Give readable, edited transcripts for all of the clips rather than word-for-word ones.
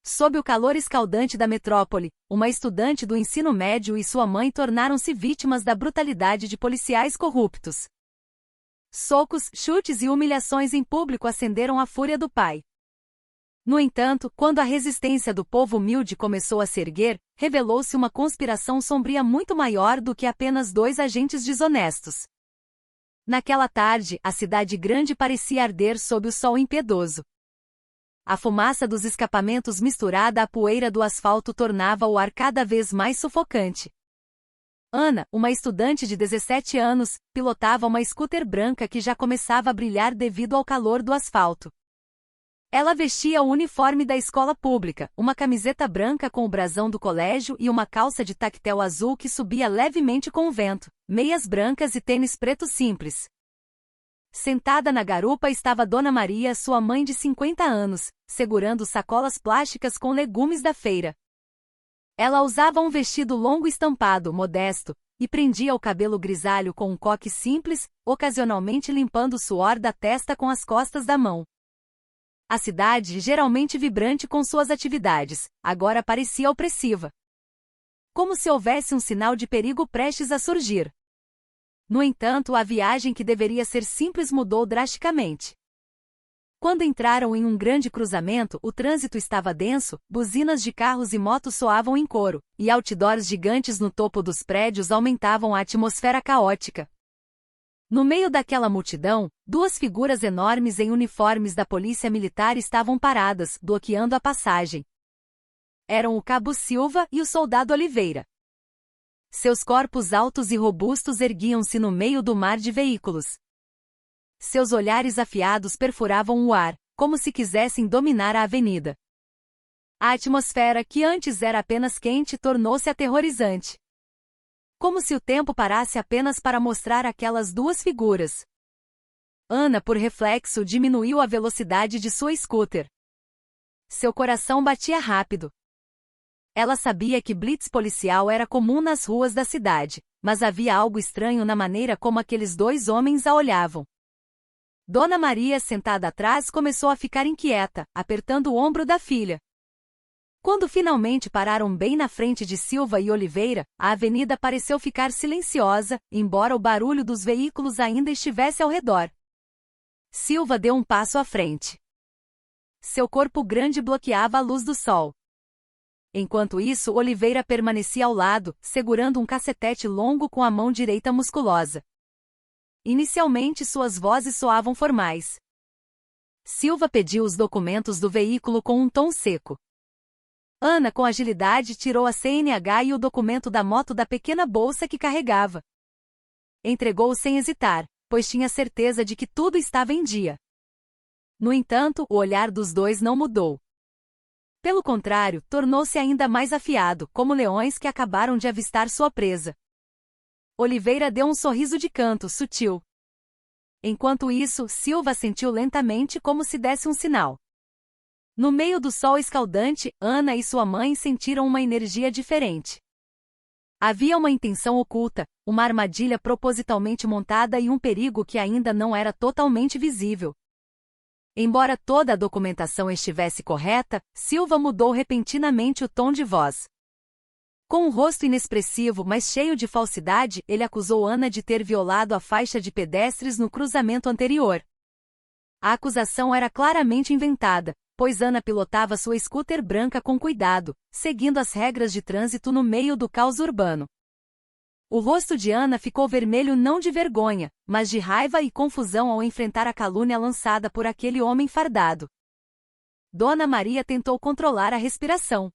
Sob o calor escaldante da metrópole, uma estudante do ensino médio e sua mãe tornaram-se vítimas da brutalidade de policiais corruptos. Socos, chutes e humilhações em público acenderam a fúria do pai. No entanto, quando a resistência do povo humilde começou a se erguer, revelou-se uma conspiração sombria muito maior do que apenas dois agentes desonestos. Naquela tarde, a cidade grande parecia arder sob o sol impiedoso. A fumaça dos escapamentos misturada à poeira do asfalto tornava o ar cada vez mais sufocante. Ana, uma estudante de 17 anos, pilotava uma scooter branca que já começava a brilhar devido ao calor do asfalto. Ela vestia o uniforme da escola pública, uma camiseta branca com o brasão do colégio e uma calça de tactel azul que subia levemente com o vento, meias brancas e tênis preto simples. Sentada na garupa estava Dona Maria, sua mãe de 50 anos, segurando sacolas plásticas com legumes da feira. Ela usava um vestido longo estampado, modesto, e prendia o cabelo grisalho com um coque simples, ocasionalmente limpando o suor da testa com as costas da mão. A cidade, geralmente vibrante com suas atividades, agora parecia opressiva. Como se houvesse um sinal de perigo prestes a surgir. No entanto, a viagem que deveria ser simples mudou drasticamente. Quando entraram em um grande cruzamento, o trânsito estava denso, buzinas de carros e motos soavam em coro, e outdoors gigantes no topo dos prédios aumentavam a atmosfera caótica. No meio daquela multidão, duas figuras enormes em uniformes da polícia militar estavam paradas, bloqueando a passagem. Eram o Cabo Silva e o soldado Oliveira. Seus corpos altos e robustos erguiam-se no meio do mar de veículos. Seus olhares afiados perfuravam o ar, como se quisessem dominar a avenida. A atmosfera, que antes era apenas quente, tornou-se aterrorizante. Como se o tempo parasse apenas para mostrar aquelas duas figuras. Ana, por reflexo, diminuiu a velocidade de sua scooter. Seu coração batia rápido. Ela sabia que blitz policial era comum nas ruas da cidade, mas havia algo estranho na maneira como aqueles dois homens a olhavam. Dona Maria, sentada atrás, começou a ficar inquieta, apertando o ombro da filha. Quando finalmente pararam bem na frente de Silva e Oliveira, a avenida pareceu ficar silenciosa, embora o barulho dos veículos ainda estivesse ao redor. Silva deu um passo à frente. Seu corpo grande bloqueava a luz do sol. Enquanto isso, Oliveira permanecia ao lado, segurando um cacetete longo com a mão direita musculosa. Inicialmente suas vozes soavam formais. Silva pediu os documentos do veículo com um tom seco. Ana, com agilidade, tirou a CNH e o documento da moto da pequena bolsa que carregava. Entregou-o sem hesitar, pois tinha certeza de que tudo estava em dia. No entanto, o olhar dos dois não mudou. Pelo contrário, tornou-se ainda mais afiado, como leões que acabaram de avistar sua presa. Oliveira deu um sorriso de canto, sutil. Enquanto isso, Silva sentiu lentamente como se desse um sinal. No meio do sol escaldante, Ana e sua mãe sentiram uma energia diferente. Havia uma intenção oculta, uma armadilha propositalmente montada e um perigo que ainda não era totalmente visível. Embora toda a documentação estivesse correta, Silva mudou repentinamente o tom de voz. Com um rosto inexpressivo, mas cheio de falsidade, ele acusou Ana de ter violado a faixa de pedestres no cruzamento anterior. A acusação era claramente inventada, pois Ana pilotava sua scooter branca com cuidado, seguindo as regras de trânsito no meio do caos urbano. O rosto de Ana ficou vermelho não de vergonha, mas de raiva e confusão ao enfrentar a calúnia lançada por aquele homem fardado. Dona Maria tentou controlar a respiração.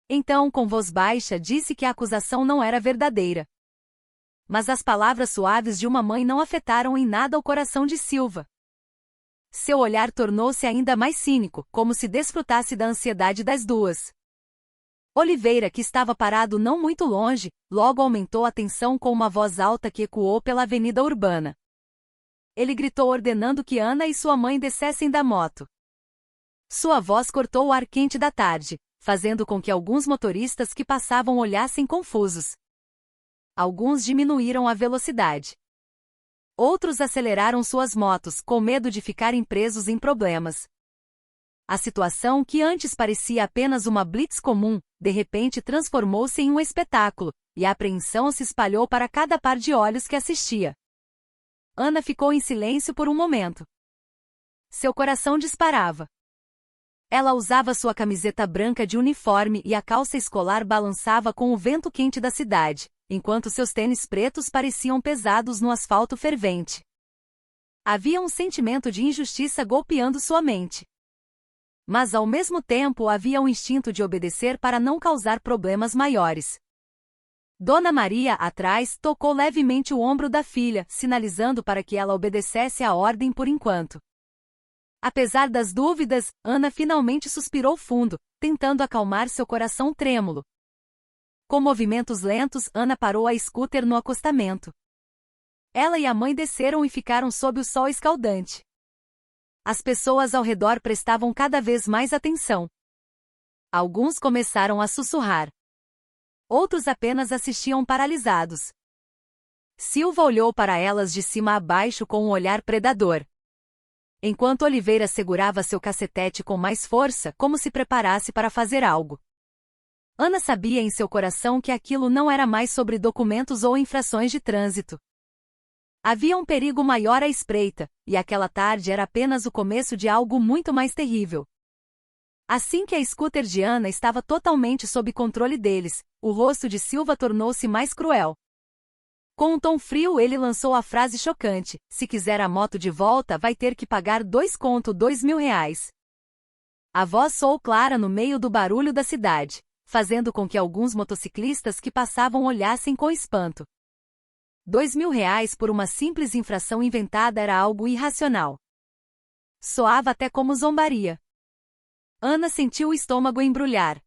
Então, com voz baixa, disse que a acusação não era verdadeira. Mas as palavras suaves de uma mãe não afetaram em nada o coração de Silva. Seu olhar tornou-se ainda mais cínico, como se desfrutasse da ansiedade das duas. Oliveira, que estava parado não muito longe, logo aumentou a tensão com uma voz alta que ecoou pela avenida urbana. Ele gritou ordenando que Ana e sua mãe descessem da moto. Sua voz cortou o ar quente da tarde, fazendo com que alguns motoristas que passavam olhassem confusos. Alguns diminuíram a velocidade. Outros aceleraram suas motos, com medo de ficarem presos em problemas. A situação, que antes parecia apenas uma blitz comum, de repente transformou-se em um espetáculo, e a apreensão se espalhou para cada par de olhos que assistia. Ana ficou em silêncio por um momento. Seu coração disparava. Ela usava sua camiseta branca de uniforme e a calça escolar balançava com o vento quente da cidade, enquanto seus tênis pretos pareciam pesados no asfalto fervente. Havia um sentimento de injustiça golpeando sua mente. Mas ao mesmo tempo havia um instinto de obedecer para não causar problemas maiores. Dona Maria, atrás, tocou levemente o ombro da filha, sinalizando para que ela obedecesse à ordem por enquanto. Apesar das dúvidas, Ana finalmente suspirou fundo, tentando acalmar seu coração trêmulo. Com movimentos lentos, Ana parou a scooter no acostamento. Ela e a mãe desceram e ficaram sob o sol escaldante. As pessoas ao redor prestavam cada vez mais atenção. Alguns começaram a sussurrar. Outros apenas assistiam paralisados. Silva olhou para elas de cima a baixo com um olhar predador. Enquanto Oliveira segurava seu cacetete com mais força, como se preparasse para fazer algo. Ana sabia em seu coração que aquilo não era mais sobre documentos ou infrações de trânsito. Havia um perigo maior à espreita, e aquela tarde era apenas o começo de algo muito mais terrível. Assim que a scooter de Ana estava totalmente sob controle deles, o rosto de Silva tornou-se mais cruel. Com um tom frio ele lançou a frase chocante: se quiser a moto de volta vai ter que pagar 2.000 reais. A voz soou clara no meio do barulho da cidade, fazendo com que alguns motociclistas que passavam olhassem com espanto. 2.000 reais por uma simples infração inventada era algo irracional. Soava até como zombaria. Ana sentiu o estômago embrulhar.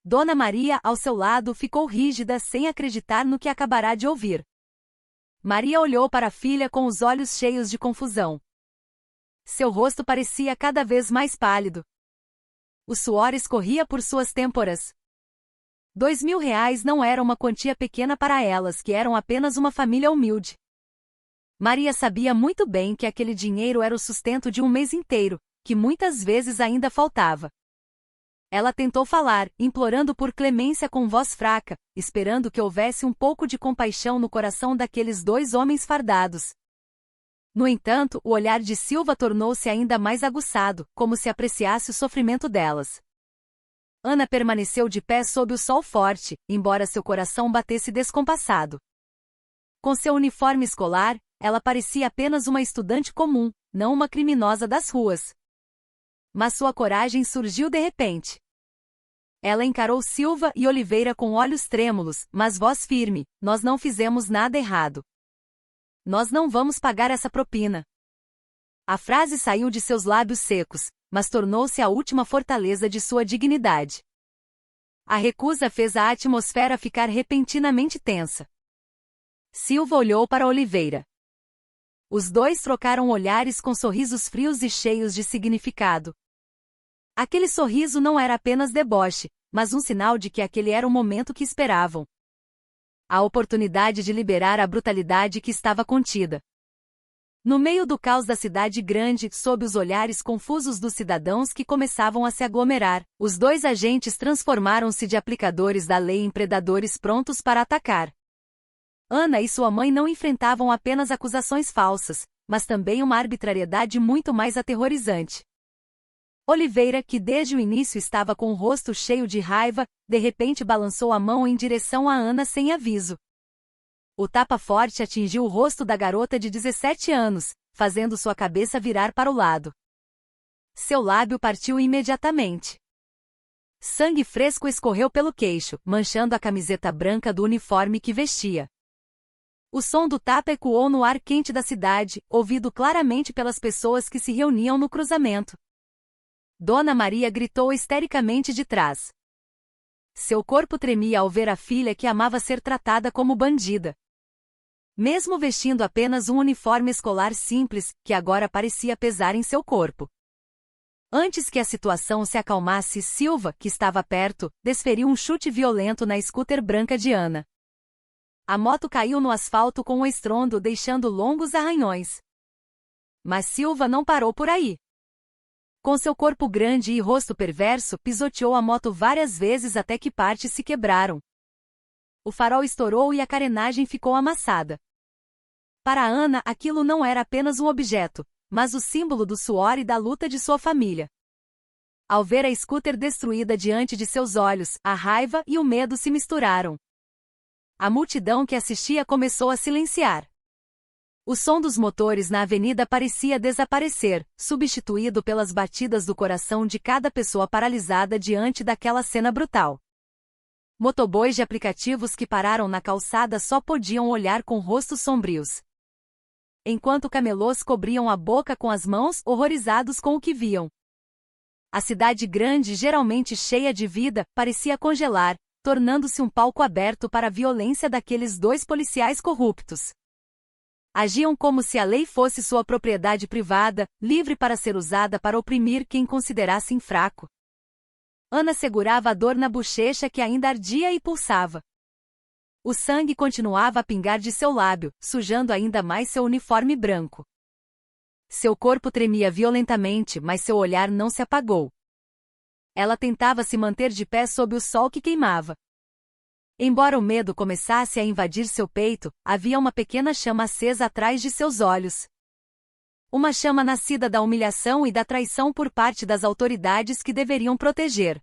Dona Maria, ao seu lado, ficou rígida sem acreditar no que acabará de ouvir. Maria olhou para a filha com os olhos cheios de confusão. Seu rosto parecia cada vez mais pálido. O suor escorria por suas têmporas. 2.000 reais não era uma quantia pequena para elas, que eram apenas uma família humilde. Maria sabia muito bem que aquele dinheiro era o sustento de um mês inteiro, que muitas vezes ainda faltava. Ela tentou falar, implorando por clemência com voz fraca, esperando que houvesse um pouco de compaixão no coração daqueles dois homens fardados. No entanto, o olhar de Silva tornou-se ainda mais aguçado, como se apreciasse o sofrimento delas. Ana permaneceu de pé sob o sol forte, embora seu coração batesse descompassado. Com seu uniforme escolar, ela parecia apenas uma estudante comum, não uma criminosa das ruas. Mas sua coragem surgiu de repente. Ela encarou Silva e Oliveira com olhos trêmulos, mas voz firme: nós não fizemos nada errado. Nós não vamos pagar essa propina. A frase saiu de seus lábios secos, mas tornou-se a última fortaleza de sua dignidade. A recusa fez a atmosfera ficar repentinamente tensa. Silva olhou para Oliveira. Os dois trocaram olhares com sorrisos frios e cheios de significado. Aquele sorriso não era apenas deboche, mas um sinal de que aquele era o momento que esperavam. A oportunidade de liberar a brutalidade que estava contida. No meio do caos da cidade grande, sob os olhares confusos dos cidadãos que começavam a se aglomerar, os dois agentes transformaram-se de aplicadores da lei em predadores prontos para atacar. Ana e sua mãe não enfrentavam apenas acusações falsas, mas também uma arbitrariedade muito mais aterrorizante. Oliveira, que desde o início estava com o rosto cheio de raiva, de repente balançou a mão em direção a Ana sem aviso. O tapa forte atingiu o rosto da garota de 17 anos, fazendo sua cabeça virar para o lado. Seu lábio partiu imediatamente. Sangue fresco escorreu pelo queixo, manchando a camiseta branca do uniforme que vestia. O som do tapa ecoou no ar quente da cidade, ouvido claramente pelas pessoas que se reuniam no cruzamento. Dona Maria gritou histericamente de trás. Seu corpo tremia ao ver a filha que amava ser tratada como bandida. Mesmo vestindo apenas um uniforme escolar simples, que agora parecia pesar em seu corpo. Antes que a situação se acalmasse, Silva, que estava perto, desferiu um chute violento na scooter branca de Ana. A moto caiu no asfalto com um estrondo, deixando longos arranhões. Mas Silva não parou por aí. Com seu corpo grande e rosto perverso, pisoteou a moto várias vezes até que partes se quebraram. O farol estourou e a carenagem ficou amassada. Para Ana, aquilo não era apenas um objeto, mas o símbolo do suor e da luta de sua família. Ao ver a scooter destruída diante de seus olhos, a raiva e o medo se misturaram. A multidão que assistia começou a silenciar. O som dos motores na avenida parecia desaparecer, substituído pelas batidas do coração de cada pessoa paralisada diante daquela cena brutal. Motoboys de aplicativos que pararam na calçada só podiam olhar com rostos sombrios, enquanto camelôs cobriam a boca com as mãos, horrorizados com o que viam. A cidade grande, geralmente cheia de vida, parecia congelar, tornando-se um palco aberto para a violência daqueles dois policiais corruptos. Agiam como se a lei fosse sua propriedade privada, livre para ser usada para oprimir quem considerassem fraco. Ana segurava a dor na bochecha que ainda ardia e pulsava. O sangue continuava a pingar de seu lábio, sujando ainda mais seu uniforme branco. Seu corpo tremia violentamente, mas seu olhar não se apagou. Ela tentava se manter de pé sob o sol que queimava. Embora o medo começasse a invadir seu peito, havia uma pequena chama acesa atrás de seus olhos. Uma chama nascida da humilhação e da traição por parte das autoridades que deveriam proteger.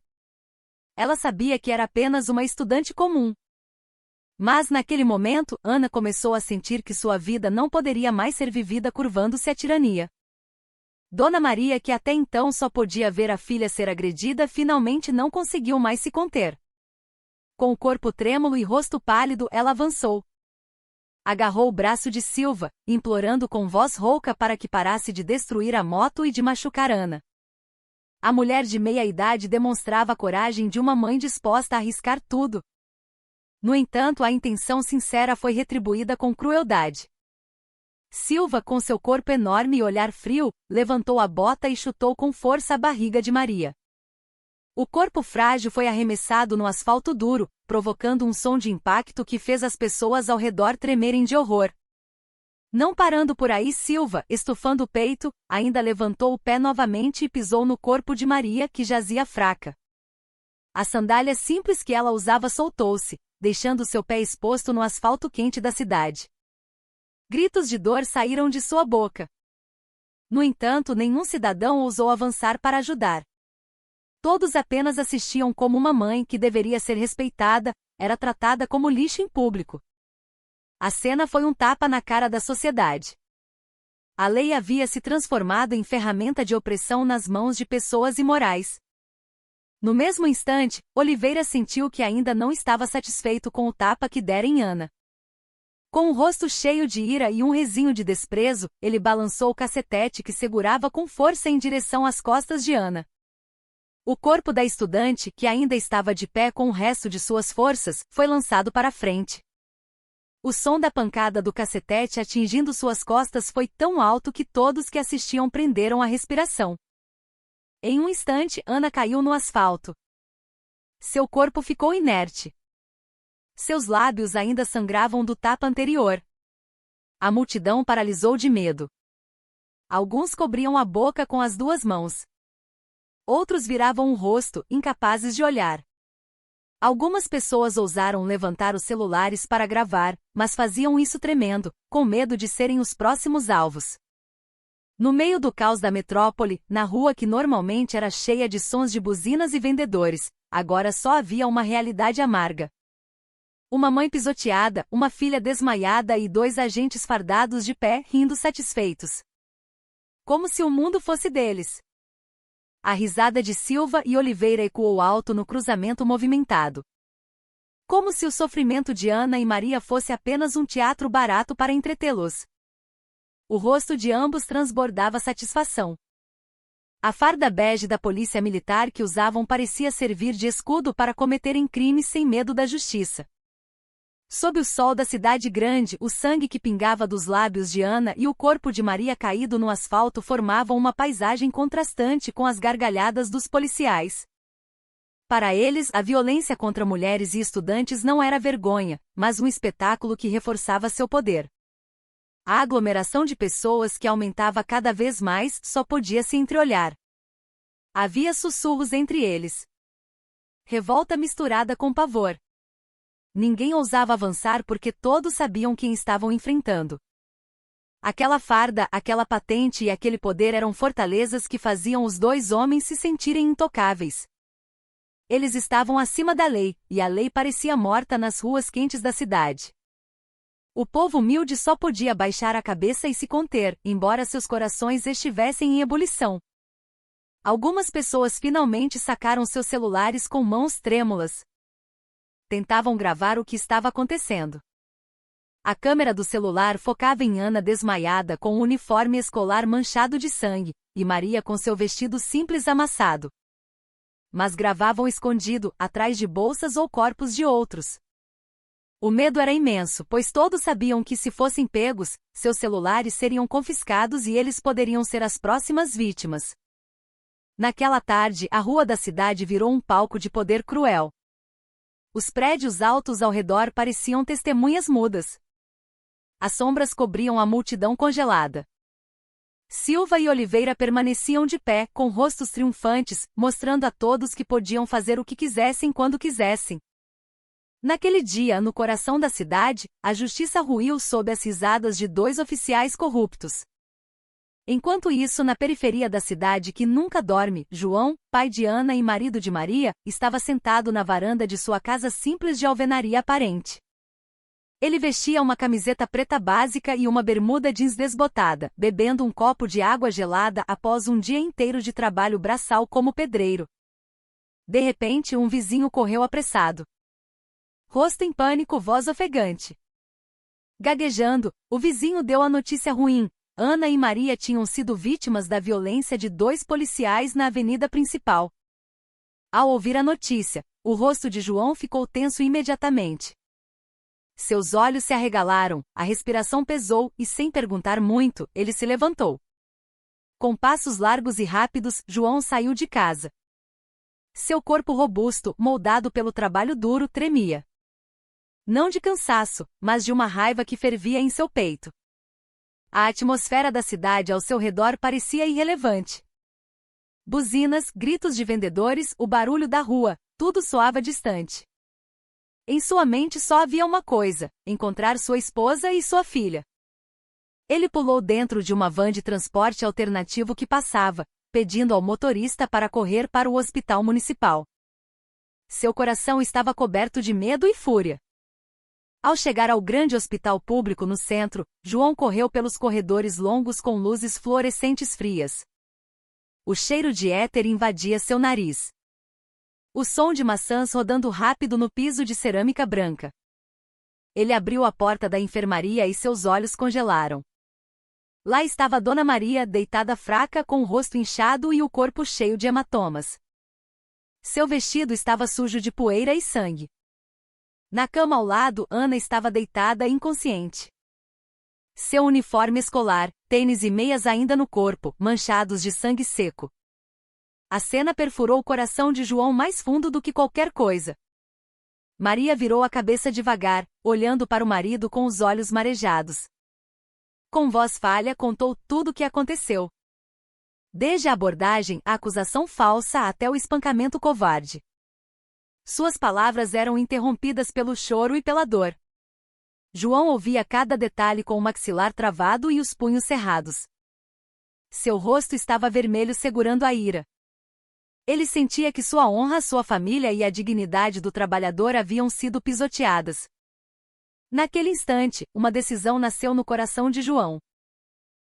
Ela sabia que era apenas uma estudante comum. Mas naquele momento, Ana começou a sentir que sua vida não poderia mais ser vivida curvando-se à tirania. Dona Maria, que até então só podia ver a filha ser agredida, finalmente não conseguiu mais se conter. Com o corpo trêmulo e rosto pálido, ela avançou. Agarrou o braço de Silva, implorando com voz rouca para que parasse de destruir a moto e de machucar Ana. A mulher de meia-idade demonstrava a coragem de uma mãe disposta a arriscar tudo. No entanto, a intenção sincera foi retribuída com crueldade. Silva, com seu corpo enorme e olhar frio, levantou a bota e chutou com força a barriga de Maria. O corpo frágil foi arremessado no asfalto duro, provocando um som de impacto que fez as pessoas ao redor tremerem de horror. Não parando por aí, Silva, estufando o peito, ainda levantou o pé novamente e pisou no corpo de Maria, que jazia fraca. A sandália simples que ela usava soltou-se, deixando seu pé exposto no asfalto quente da cidade. Gritos de dor saíram de sua boca. No entanto, nenhum cidadão ousou avançar para ajudar. Todos apenas assistiam como uma mãe que deveria ser respeitada, era tratada como lixo em público. A cena foi um tapa na cara da sociedade. A lei havia se transformado em ferramenta de opressão nas mãos de pessoas imorais. No mesmo instante, Oliveira sentiu que ainda não estava satisfeito com o tapa que dera em Ana. Com o rosto cheio de ira e um risinho de desprezo, ele balançou o cacetete que segurava com força em direção às costas de Ana. O corpo da estudante, que ainda estava de pé com o resto de suas forças, foi lançado para frente. O som da pancada do cacetete atingindo suas costas foi tão alto que todos que assistiam prenderam a respiração. Em um instante, Ana caiu no asfalto. Seu corpo ficou inerte. Seus lábios ainda sangravam do tapa anterior. A multidão paralisou de medo. Alguns cobriam a boca com as duas mãos. Outros viravam o rosto, incapazes de olhar. Algumas pessoas ousaram levantar os celulares para gravar, mas faziam isso tremendo, com medo de serem os próximos alvos. No meio do caos da metrópole, na rua que normalmente era cheia de sons de buzinas e vendedores, agora só havia uma realidade amarga. Uma mãe pisoteada, uma filha desmaiada e dois agentes fardados de pé, rindo satisfeitos. Como se o mundo fosse deles. A risada de Silva e Oliveira ecoou alto no cruzamento movimentado. Como se o sofrimento de Ana e Maria fosse apenas um teatro barato para entretê-los. O rosto de ambos transbordava satisfação. A farda bege da polícia militar que usavam parecia servir de escudo para cometerem crimes sem medo da justiça. Sob o sol da cidade grande, o sangue que pingava dos lábios de Ana e o corpo de Maria caído no asfalto formavam uma paisagem contrastante com as gargalhadas dos policiais. Para eles, a violência contra mulheres e estudantes não era vergonha, mas um espetáculo que reforçava seu poder. A aglomeração de pessoas que aumentava cada vez mais só podia se entreolhar. Havia sussurros entre eles. Revolta misturada com pavor. Ninguém ousava avançar porque todos sabiam quem estavam enfrentando. Aquela farda, aquela patente e aquele poder eram fortalezas que faziam os dois homens se sentirem intocáveis. Eles estavam acima da lei, e a lei parecia morta nas ruas quentes da cidade. O povo humilde só podia baixar a cabeça e se conter, embora seus corações estivessem em ebulição. Algumas pessoas finalmente sacaram seus celulares com mãos trêmulas. Tentavam gravar o que estava acontecendo. A câmera do celular focava em Ana desmaiada com o uniforme escolar manchado de sangue, e Maria com seu vestido simples amassado. Mas gravavam escondido, atrás de bolsas ou corpos de outros. O medo era imenso, pois todos sabiam que se fossem pegos, seus celulares seriam confiscados e eles poderiam ser as próximas vítimas. Naquela tarde, a rua da cidade virou um palco de poder cruel. Os prédios altos ao redor pareciam testemunhas mudas. As sombras cobriam a multidão congelada. Silva e Oliveira permaneciam de pé, com rostos triunfantes, mostrando a todos que podiam fazer o que quisessem quando quisessem. Naquele dia, no coração da cidade, a justiça ruiu sob as risadas de dois oficiais corruptos. Enquanto isso, na periferia da cidade que nunca dorme, João, pai de Ana e marido de Maria, estava sentado na varanda de sua casa simples de alvenaria aparente. Ele vestia uma camiseta preta básica e uma bermuda jeans desbotada, bebendo um copo de água gelada após um dia inteiro de trabalho braçal como pedreiro. De repente, um vizinho correu apressado. Rosto em pânico, voz ofegante. Gaguejando, o vizinho deu a notícia ruim. Ana e Maria tinham sido vítimas da violência de dois policiais na avenida principal. Ao ouvir a notícia, o rosto de João ficou tenso imediatamente. Seus olhos se arregalaram, a respiração pesou e, sem perguntar muito, ele se levantou. Com passos largos e rápidos, João saiu de casa. Seu corpo robusto, moldado pelo trabalho duro, tremia. Não de cansaço, mas de uma raiva que fervia em seu peito. A atmosfera da cidade ao seu redor parecia irrelevante. Buzinas, gritos de vendedores, o barulho da rua, tudo soava distante. Em sua mente só havia uma coisa: encontrar sua esposa e sua filha. Ele pulou dentro de uma van de transporte alternativo que passava, pedindo ao motorista para correr para o hospital municipal. Seu coração estava coberto de medo e fúria. Ao chegar ao grande hospital público no centro, João correu pelos corredores longos com luzes fluorescentes frias. O cheiro de éter invadia seu nariz. O som de maçãs rodando rápido no piso de cerâmica branca. Ele abriu a porta da enfermaria e seus olhos congelaram. Lá estava Dona Maria, deitada fraca com o rosto inchado e o corpo cheio de hematomas. Seu vestido estava sujo de poeira e sangue. Na cama ao lado, Ana estava deitada inconsciente. Seu uniforme escolar, tênis e meias ainda no corpo, manchados de sangue seco. A cena perfurou o coração de João mais fundo do que qualquer coisa. Maria virou a cabeça devagar, olhando para o marido com os olhos marejados. Com voz falha, contou tudo o que aconteceu. Desde a abordagem, a acusação falsa até o espancamento covarde. Suas palavras eram interrompidas pelo choro e pela dor. João ouvia cada detalhe com o maxilar travado e os punhos cerrados. Seu rosto estava vermelho segurando a ira. Ele sentia que sua honra, sua família e a dignidade do trabalhador haviam sido pisoteadas. Naquele instante, uma decisão nasceu no coração de João.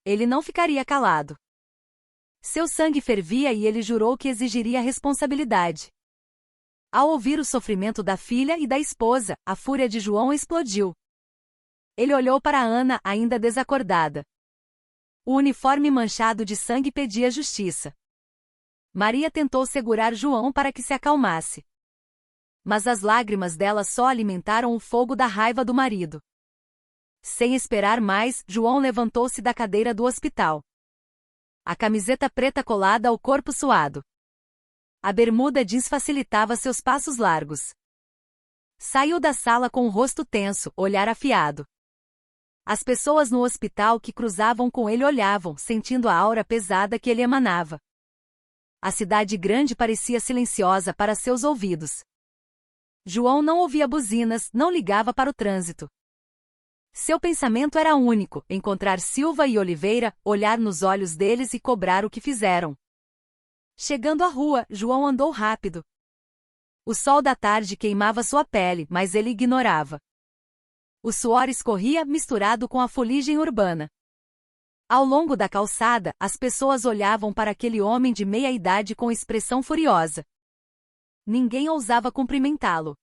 Ele não ficaria calado. Seu sangue fervia e ele jurou que exigiria responsabilidade. Ao ouvir o sofrimento da filha e da esposa, a fúria de João explodiu. Ele olhou para Ana, ainda desacordada. O uniforme manchado de sangue pedia justiça. Maria tentou segurar João para que se acalmasse. Mas as lágrimas dela só alimentaram o fogo da raiva do marido. Sem esperar mais, João levantou-se da cadeira do hospital. A camiseta preta colada ao corpo suado. A bermuda jeans facilitava seus passos largos. Saiu da sala com o rosto tenso, olhar afiado. As pessoas no hospital que cruzavam com ele olhavam, sentindo a aura pesada que ele emanava. A cidade grande parecia silenciosa para seus ouvidos. João não ouvia buzinas, não ligava para o trânsito. Seu pensamento era único: encontrar Silva e Oliveira, olhar nos olhos deles e cobrar o que fizeram. Chegando à rua, João andou rápido. O sol da tarde queimava sua pele, mas ele ignorava. O suor escorria, misturado com a fuligem urbana. Ao longo da calçada, as pessoas olhavam para aquele homem de meia-idade com expressão furiosa. Ninguém ousava cumprimentá-lo.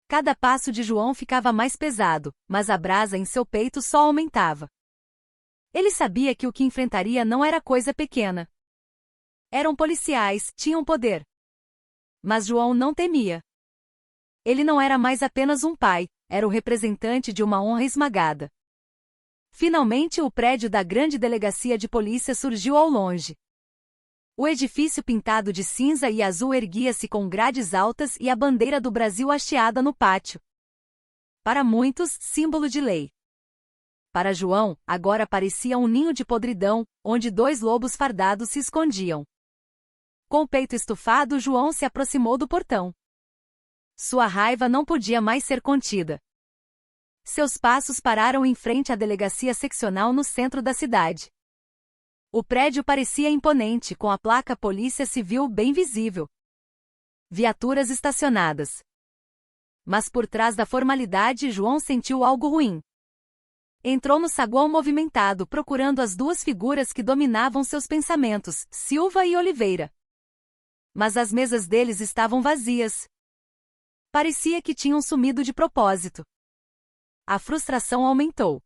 Cada passo de João ficava mais pesado, mas a brasa em seu peito só aumentava. Ele sabia que o que enfrentaria não era coisa pequena. Eram policiais, tinham poder. Mas João não temia. Ele não era mais apenas um pai, era o representante de uma honra esmagada. Finalmente o prédio da grande delegacia de polícia surgiu ao longe. O edifício pintado de cinza e azul erguia-se com grades altas e a bandeira do Brasil hasteada no pátio. Para muitos, símbolo de lei. Para João, agora parecia um ninho de podridão, onde dois lobos fardados se escondiam. Com o peito estufado, João se aproximou do portão. Sua raiva não podia mais ser contida. Seus passos pararam em frente à delegacia seccional no centro da cidade. O prédio parecia imponente, com a placa Polícia Civil bem visível. Viaturas estacionadas. Mas por trás da formalidade, João sentiu algo ruim. Entrou no saguão movimentado, procurando as duas figuras que dominavam seus pensamentos, Silva e Oliveira. Mas as mesas deles estavam vazias. Parecia que tinham sumido de propósito. A frustração aumentou.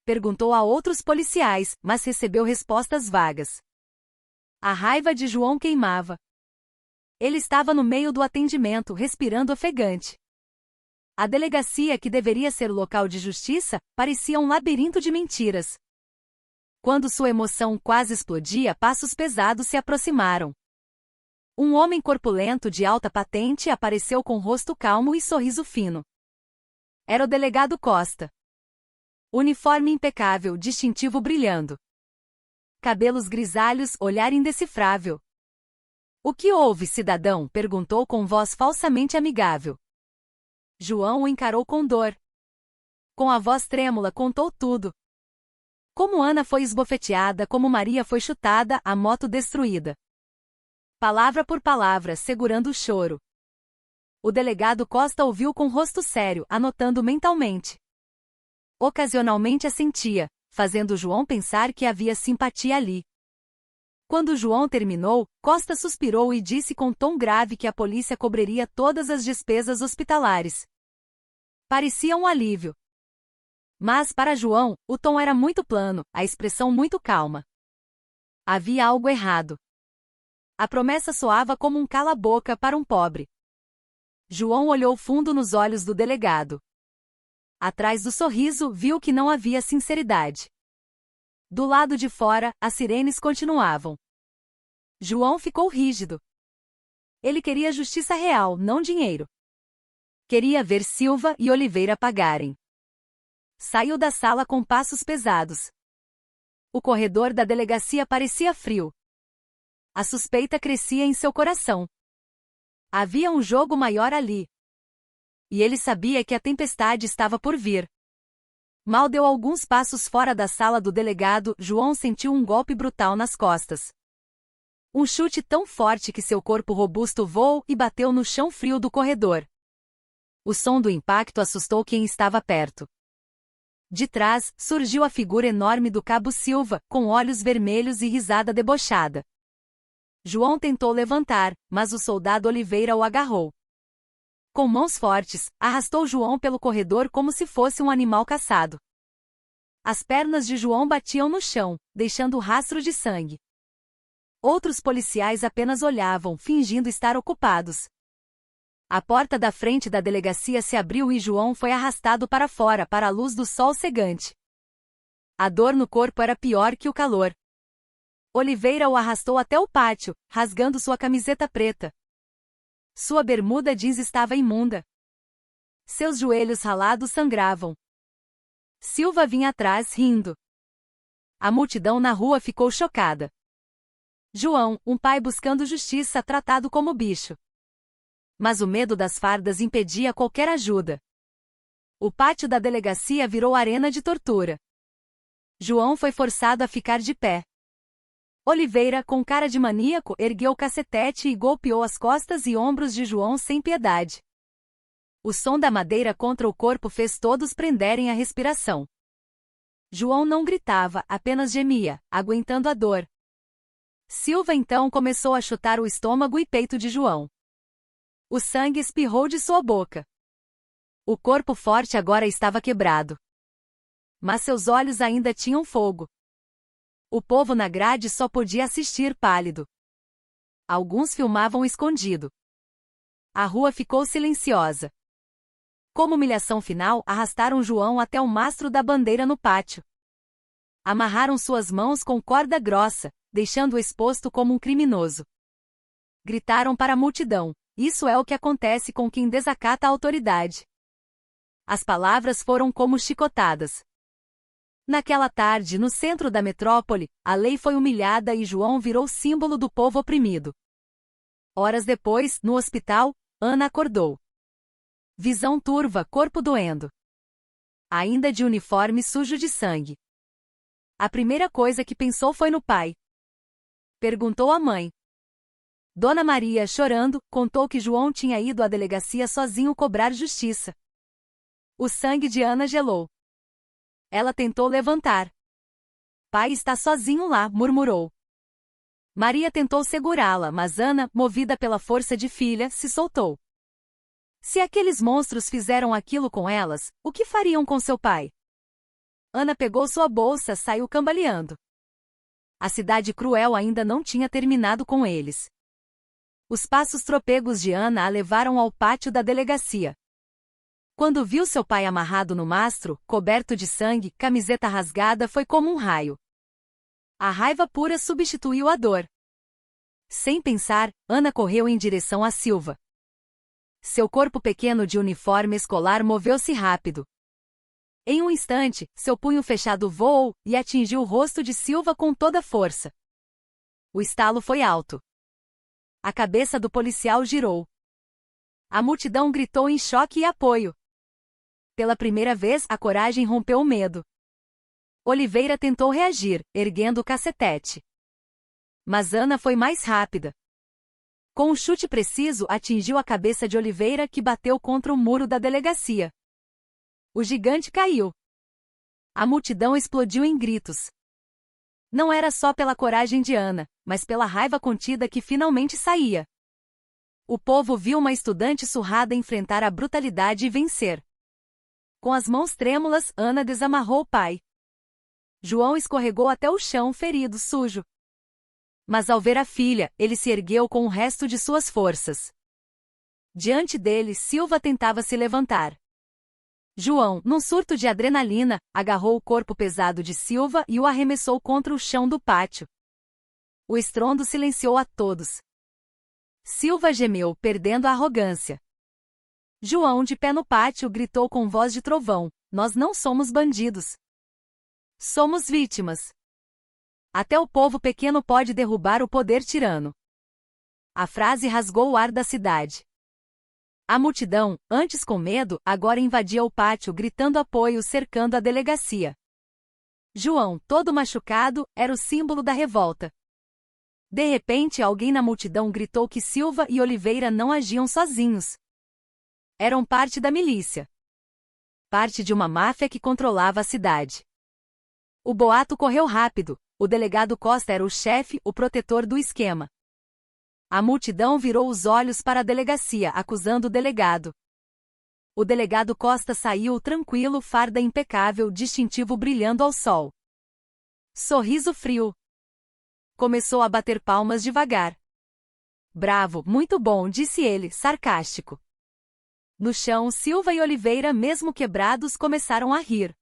Perguntou a outros policiais, mas recebeu respostas vagas. A raiva de João queimava. Ele estava no meio do atendimento, respirando ofegante. A delegacia, que deveria ser local de justiça, parecia um labirinto de mentiras. Quando sua emoção quase explodia, passos pesados se aproximaram. Um homem corpulento de alta patente apareceu com rosto calmo e sorriso fino. Era o delegado Costa. Uniforme impecável, distintivo brilhando. Cabelos grisalhos, olhar indecifrável. "O que houve, cidadão?", perguntou com voz falsamente amigável. João o encarou com dor. Com a voz trêmula, contou tudo. Como Ana foi esbofeteada, como Maria foi chutada, a moto destruída. Palavra por palavra, segurando o choro. O delegado Costa ouviu com rosto sério, anotando mentalmente. Ocasionalmente assentia, fazendo João pensar que havia simpatia ali. Quando João terminou, Costa suspirou e disse com tom grave que a polícia cobriria todas as despesas hospitalares. Parecia um alívio. Mas, para João, o tom era muito plano, a expressão muito calma. Havia algo errado. A promessa soava como um cala-boca para um pobre. João olhou fundo nos olhos do delegado. Atrás do sorriso, viu que não havia sinceridade. Do lado de fora, as sirenes continuavam. João ficou rígido. Ele queria justiça real, não dinheiro. Queria ver Silva e Oliveira pagarem. Saiu da sala com passos pesados. O corredor da delegacia parecia frio. A suspeita crescia em seu coração. Havia um jogo maior ali. E ele sabia que a tempestade estava por vir. Mal deu alguns passos fora da sala do delegado, João sentiu um golpe brutal nas costas. Um chute tão forte que seu corpo robusto voou e bateu no chão frio do corredor. O som do impacto assustou quem estava perto. De trás, surgiu a figura enorme do cabo Silva, com olhos vermelhos e risada debochada. João tentou levantar, mas o soldado Oliveira o agarrou. Com mãos fortes, arrastou João pelo corredor como se fosse um animal caçado. As pernas de João batiam no chão, deixando rastro de sangue. Outros policiais apenas olhavam, fingindo estar ocupados. A porta da frente da delegacia se abriu e João foi arrastado para fora, para a luz do sol cegante. A dor no corpo era pior que o calor. Oliveira o arrastou até o pátio, rasgando sua camiseta preta. Sua bermuda jeans estava imunda. Seus joelhos ralados sangravam. Silva vinha atrás, rindo. A multidão na rua ficou chocada. João, um pai buscando justiça tratado como bicho. Mas o medo das fardas impedia qualquer ajuda. O pátio da delegacia virou arena de tortura. João foi forçado a ficar de pé. Oliveira, com cara de maníaco, ergueu o cacetete e golpeou as costas e ombros de João sem piedade. O som da madeira contra o corpo fez todos prenderem a respiração. João não gritava, apenas gemia, aguentando a dor. Silva então começou a chutar o estômago e peito de João. O sangue espirrou de sua boca. O corpo forte agora estava quebrado. Mas seus olhos ainda tinham fogo. O povo na grade só podia assistir pálido. Alguns filmavam escondido. A rua ficou silenciosa. Como humilhação final, arrastaram João até o mastro da bandeira no pátio. Amarraram suas mãos com corda grossa, deixando-o exposto como um criminoso. Gritaram para a multidão: "Isso é o que acontece com quem desacata a autoridade." As palavras foram como chicotadas. Naquela tarde, no centro da metrópole, a lei foi humilhada e João virou símbolo do povo oprimido. Horas depois, no hospital, Ana acordou. Visão turva, corpo doendo. Ainda de uniforme sujo de sangue. A primeira coisa que pensou foi no pai. Perguntou à mãe. Dona Maria, chorando, contou que João tinha ido à delegacia sozinho cobrar justiça. O sangue de Ana gelou. Ela tentou levantar. Pai está sozinho lá, murmurou. Maria tentou segurá-la, mas Ana, movida pela força de filha, se soltou. Se aqueles monstros fizeram aquilo com elas, o que fariam com seu pai? Ana pegou sua bolsa, saiu cambaleando. A cidade cruel ainda não tinha terminado com eles. Os passos tropegos de Ana a levaram ao pátio da delegacia. Quando viu seu pai amarrado no mastro, coberto de sangue, camiseta rasgada, foi como um raio. A raiva pura substituiu a dor. Sem pensar, Ana correu em direção a Silva. Seu corpo pequeno de uniforme escolar moveu-se rápido. Em um instante, seu punho fechado voou e atingiu o rosto de Silva com toda a força. O estalo foi alto. A cabeça do policial girou. A multidão gritou em choque e apoio. Pela primeira vez, a coragem rompeu o medo. Oliveira tentou reagir, erguendo o cacetete. Mas Ana foi mais rápida. Com um chute preciso, atingiu a cabeça de Oliveira, que bateu contra o muro da delegacia. O gigante caiu. A multidão explodiu em gritos. Não era só pela coragem de Ana, mas pela raiva contida que finalmente saía. O povo viu uma estudante surrada enfrentar a brutalidade e vencer. Com as mãos trêmulas, Ana desamarrou o pai. João escorregou até o chão, ferido, sujo. Mas ao ver a filha, ele se ergueu com o resto de suas forças. Diante dele, Silva tentava se levantar. João, num surto de adrenalina, agarrou o corpo pesado de Silva e o arremessou contra o chão do pátio. O estrondo silenciou a todos. Silva gemeu, perdendo a arrogância. João, de pé no pátio, gritou com voz de trovão: "Nós não somos bandidos. Somos vítimas. Até o povo pequeno pode derrubar o poder tirano." A frase rasgou o ar da cidade. A multidão, antes com medo, agora invadia o pátio gritando apoio, cercando a delegacia. João, todo machucado, era o símbolo da revolta. De repente, alguém na multidão gritou que Silva e Oliveira não agiam sozinhos. Eram parte da milícia. Parte de uma máfia que controlava a cidade. O boato correu rápido. O delegado Costa era o chefe, o protetor do esquema. A multidão virou os olhos para a delegacia, acusando o delegado. O delegado Costa saiu tranquilo, farda impecável, distintivo brilhando ao sol. Sorriso frio. Começou a bater palmas devagar. "Bravo, muito bom", disse ele, sarcástico. No chão, Silva e Oliveira, mesmo quebrados, começaram a rir.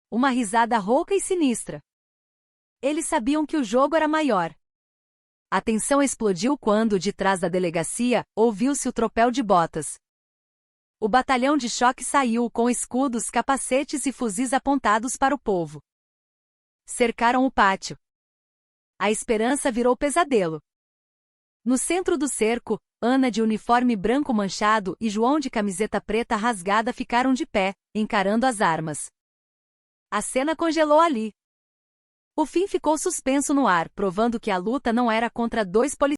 Uma risada rouca e sinistra. Eles sabiam que o jogo era maior. A tensão explodiu quando, de trás da delegacia, ouviu-se o tropel de botas. O batalhão de choque saiu com escudos, capacetes e fuzis apontados para o povo. Cercaram o pátio. a esperança virou pesadelo. No centro do cerco, Ana de uniforme branco manchado e João de camiseta preta rasgada ficaram de pé, encarando as armas. A cena congelou ali. O fim ficou suspenso no ar, provando que a luta não era contra dois policiais.